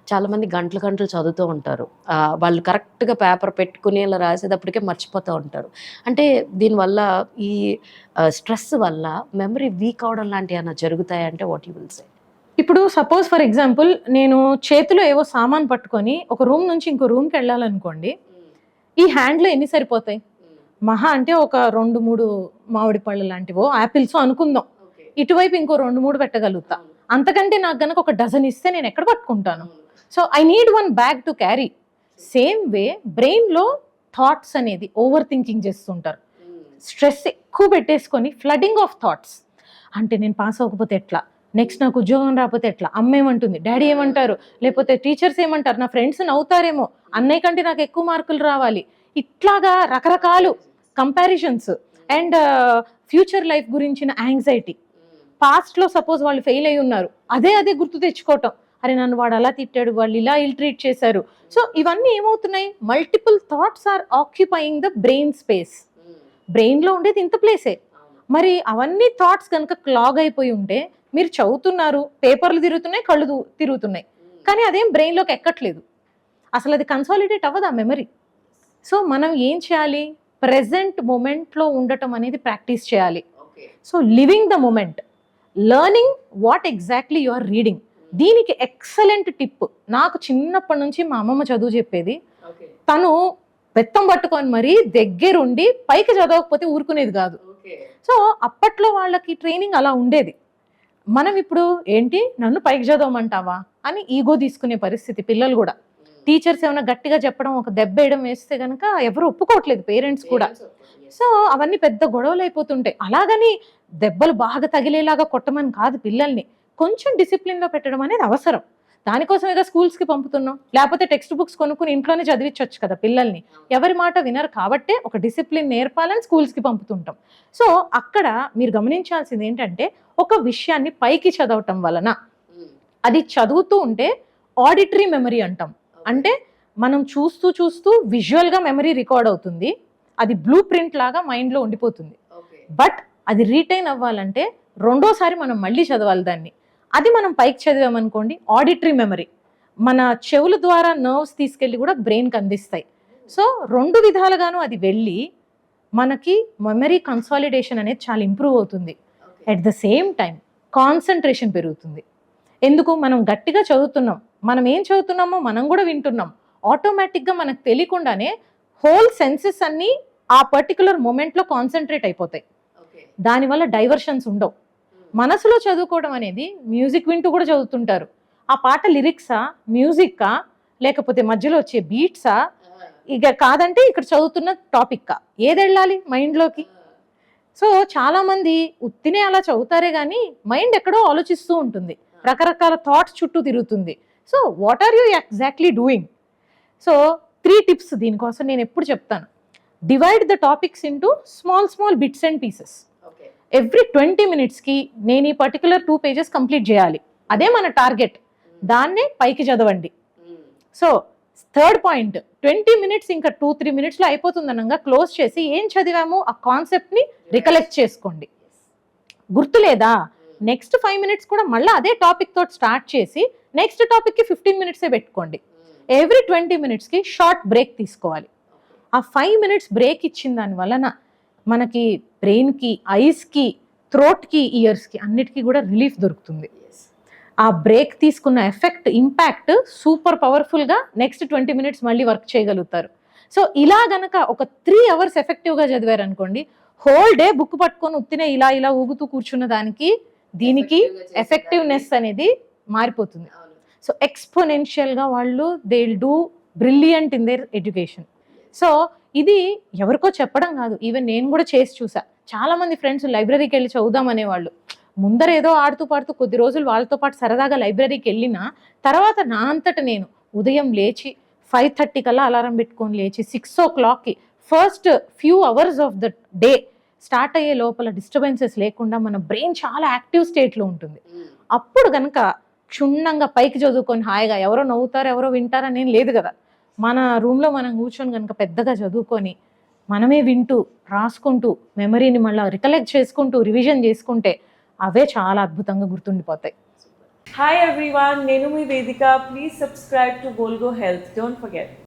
చాలామంది గంటలు గంటలు చదువుతూ ఉంటారు. వాళ్ళు కరెక్ట్‌గా పేపర్ పెట్టుకుని ఇలా రాసేటప్పటికే మర్చిపోతూ ఉంటారు. అంటే దీనివల్ల ఈ స్ట్రెస్ వల్ల మెమరీ వీక్ అవ్వడం లాంటియేమన్నా జరుగుతాయంటే వాట్ యూ విల్ సే? ఇప్పుడు సపోజ్ ఫర్ ఎగ్జాంపుల్ నేను చేతిలో ఏవో సామాను పట్టుకొని ఒక రూమ్ నుంచి ఇంకో రూమ్‌కెళ్ళాలనుకోండి. ఈ హ్యాండ్‌లో ఎన్ని సరిపోతాయి? మహా అంటే ఒక 2, 3 మామిడి పళ్ళు లాంటివో, యాపిల్సో అనుకుందాం. ఇటువైపు ఇంకో 2, 3 పెట్టగలుగుతా. అంతకంటే నాకు గనక ఒక డజన్ ఇస్తే నేను ఎక్కడ పట్టుకుంటాను? So I need one bag to carry. Same way బ్రెయిన్‌లో థాట్స్ అనేది ఓవర్ థింకింగ్ చేస్తుంటారు. స్ట్రెస్ ఎక్కువ పెట్టేసుకొని ఫ్లడింగ్ ఆఫ్ థాట్స్. అంటే నేను పాస్ అవ్వకపోతే ఎట్లా? నెక్స్ట్ నాకు ఉద్యోగం రాకపోతే ఎట్లా? అమ్మ ఏమంటుంది? డాడీ ఏమంటారు? లేకపోతే టీచర్స్ ఏమంటారు? నా ఫ్రెండ్స్ నవ్వుతారేమో, అన్నయ్య కంటే నాకు ఎక్కువ మార్కులు రావాలి. ఇట్లాగా రకరకాలు కంపారిజన్స్ అండ్ ఫ్యూచర్ లైఫ్ గురించిన యాంగ్జైటీ. పాస్ట్లో సపోజ్ వాళ్ళు ఫెయిల్ అయి ఉన్నారు, అదే గుర్తు తెచ్చుకోవటం. అరే నన్ను వాడు అలా తిట్టాడు, వాళ్ళు ఇలా ఇల్ ట్రీట్ చేశారు. సో ఇవన్నీ ఏమవుతున్నాయి? Multiple thoughts are occupying the brain space. బ్రెయిన్లో ఉండేది ఇంత ప్లేసే. మరి అవన్నీ థాట్స్ కనుక క్లాగ్ అయిపోయి ఉంటే మీరు చదువుతున్నారు, పేపర్లు తిరుగుతున్నాయి, కళ్ళు తిరుగుతున్నాయి, కానీ అదేం బ్రెయిన్లోకి ఎక్కట్లేదు. అసలు అది కన్సాలిడేట్ అవ్వదు ఆ మెమరీ. సో మనం ఏం చేయాలి? ప్రెజెంట్ మూమెంట్లో ఉండటం అనేది ప్రాక్టీస్ చేయాలి. So living the moment, learning what exactly you are reading. దీనికి ఎక్సలెంట్ టిప్ నాకు చిన్నప్పటి నుంచి మా అమ్మమ్మ చదువు చెప్పేది. తను బెత్తం పట్టుకొని మరీ దగ్గరుండి పైకి చదవకపోతే ఊరుకునేది కాదు. సో అప్పట్లో వాళ్ళకి ట్రైనింగ్ అలా ఉండేది. మనం ఇప్పుడు ఏంటి నన్ను పైకి చదవమంటావా అని ఈగో తీసుకునే పరిస్థితి. పిల్లలు కూడా టీచర్స్ ఏమైనా గట్టిగా చెప్పడం, ఒక దెబ్బ వేయడం వేస్తే కనుక ఎవరు ఒప్పుకోవట్లేదు, పేరెంట్స్ కూడా. సో అవన్నీ పెద్ద గొడవలు అయిపోతుంటాయి. అలాగని దెబ్బలు బాగా తగిలేలాగా కొట్టమని కాదు పిల్లల్ని, కొంచెం డిసిప్లిన్లో పెట్టడం అనేది అవసరం. దానికోసం ఏదో స్కూల్స్కి పంపుతున్నాం, లేకపోతే టెక్స్ట్ బుక్స్ కొనుక్కుని ఇంట్లోనే చదివించవచ్చు కదా పిల్లల్ని. ఎవరి మాట వినరు కాబట్టే ఒక డిసిప్లిన్ నేర్పాలని స్కూల్స్కి పంపుతుంటాం. సో అక్కడ మీరు గమనించాల్సింది ఏంటంటే, ఒక విషయాన్ని పైకి చదవటం వలన అది చదువుతూ ఉంటే ఆడిటరీ మెమరీ అంటాం. అంటే మనం చూస్తూ చూస్తూ విజువల్గా మెమరీ రికార్డ్ అవుతుంది, అది బ్లూ ప్రింట్ లాగా మైండ్లో ఉండిపోతుంది. బట్ అది రీటైన్ అవ్వాలంటే రెండోసారి మనం మళ్ళీ చదవాలి దాన్ని. అది మనం పైకి చదివామనుకోండి ఆడిటరీ మెమరీ, మన చెవుల ద్వారా నర్వ్స్ తీసుకెళ్ళి కూడా బ్రెయిన్కి అందిస్తాయి. సో 2 విధాలుగాను అది వెళ్ళి మనకి మెమరీ కన్సాలిడేషన్ అనేది చాలా ఇంప్రూవ్ అవుతుంది. At the same time concentration పెరుగుతుంది. ఎందుకు? మనం గట్టిగా చదువుతున్నాం, మనం ఏం చదువుతున్నామో మనం కూడా వింటున్నాం. ఆటోమేటిక్గా మనకు తెలియకుండానే హోల్ సెన్సెస్ అన్నీ ఆ పర్టికులర్ మూమెంట్లో కాన్సన్ట్రేట్ అయిపోతాయి. దానివల్ల డైవర్షన్స్ ఉండవు. మనసులో చదువుకోవడం అనేది మ్యూజిక్ వింటూ కూడా చదువుతుంటారు. ఆ పాట లిరిక్సా, మ్యూజిక్కా, లేకపోతే మధ్యలో వచ్చే బీట్సా, ఇక కాదంటే ఇక్కడ చదువుతున్న టాపిక్కా, ఏది వెళ్ళాలి మైండ్లోకి? సో చాలామంది ఉత్తినే అలా చదువుతారే కానీ మైండ్ ఎక్కడో ఆలోచిస్తూ ఉంటుంది, రకరకాల థాట్స్ చుట్టూ తిరుగుతుంది. So what are you exactly doing? So 3 tips దీనికోసం నేను ఎప్పుడు చెప్తాను. Divide the topics into small bits and pieces. Every 20 మినిట్స్కి నేను ఈ పర్టికులర్ 2 పేజెస్ కంప్లీట్ చేయాలి, అదే మన టార్గెట్. దాన్నే పైకి చదవండి. సో 3rd పాయింట్, 20 మినిట్స్ ఇంకా 2-3 మినిట్స్లో అయిపోతుందనగా క్లోజ్ చేసి ఏం చదివామో ఆ కాన్సెప్ట్ని రికలెక్ట్ చేసుకోండి. గుర్తులేదా? నెక్స్ట్ 5 మినిట్స్ కూడా మళ్ళీ అదే టాపిక్ తోటి స్టార్ట్ చేసి నెక్స్ట్ టాపిక్కి 15 మినిట్సే పెట్టుకోండి. ఎవ్రీ 20 మినిట్స్కి షార్ట్ బ్రేక్ తీసుకోవాలి. ఆ 5 మినిట్స్ బ్రేక్ ఇచ్చిన దాని వలన మనకి బ్రెయిన్కి, ఐస్కి, థ్రోట్కి, ఇయర్స్కి అన్నిటికీ కూడా రిలీఫ్ దొరుకుతుంది. ఆ బ్రేక్ తీసుకున్న ఎఫెక్ట్, ఇంపాక్ట్ సూపర్ పవర్ఫుల్గా నెక్స్ట్ 20 మినిట్స్ మళ్ళీ వర్క్ చేయగలుగుతారు. సో ఇలా గనక ఒక 3 అవర్స్ ఎఫెక్టివ్గా చదివారనుకోండి, హోల్ డే బుక్ పట్టుకొని ఉత్తినే ఇలా ఊగుతూ కూర్చున్న దానికి దీనికి ఎఫెక్టివ్నెస్ అనేది మారిపోతుంది. సో ఎక్స్పోనెన్షియల్గా వాళ్ళు they will do brilliant in there education. So ఇది ఎవరికో చెప్పడం కాదు, ఈవెన్ నేను కూడా చేసి చూసా. చాలామంది ఫ్రెండ్స్ లైబ్రరీకి వెళ్ళి చదువుదాం అనేవాళ్ళు. ముందర ఏదో ఆడుతూ పాడుతూ కొద్ది రోజులు వాళ్ళతో పాటు సరదాగా లైబ్రరీకి వెళ్ళిన తర్వాత నా అంతట నేను ఉదయం లేచి 5:30 కల్లా అలారం పెట్టుకొని లేచి 6 o'clockకి first few hours of the day start అయ్యే లోపల డిస్టర్బెన్సెస్ లేకుండా మన బ్రెయిన్ చాలా యాక్టివ్ స్టేట్లో ఉంటుంది. అప్పుడు కనుక క్షుణ్ణంగా పైకి చదువుకొని హాయిగా ఎవరో నవ్వుతారు ఎవరో వింటారని ఏం లేదు కదా, మన రూమ్లో మనం కూర్చొని కనుక పెద్దగా చదువుకొని మనమే వింటూ రాసుకుంటూ మెమరీని మళ్ళీ రికలెక్ట్ చేసుకుంటూ రివిజన్ చేసుకుంటే అవే చాలా అద్భుతంగా గుర్తుండిపోతాయి. Hi everyone, Nenu mi Vedika. Please subscribe to Volgo Health. Don't forget.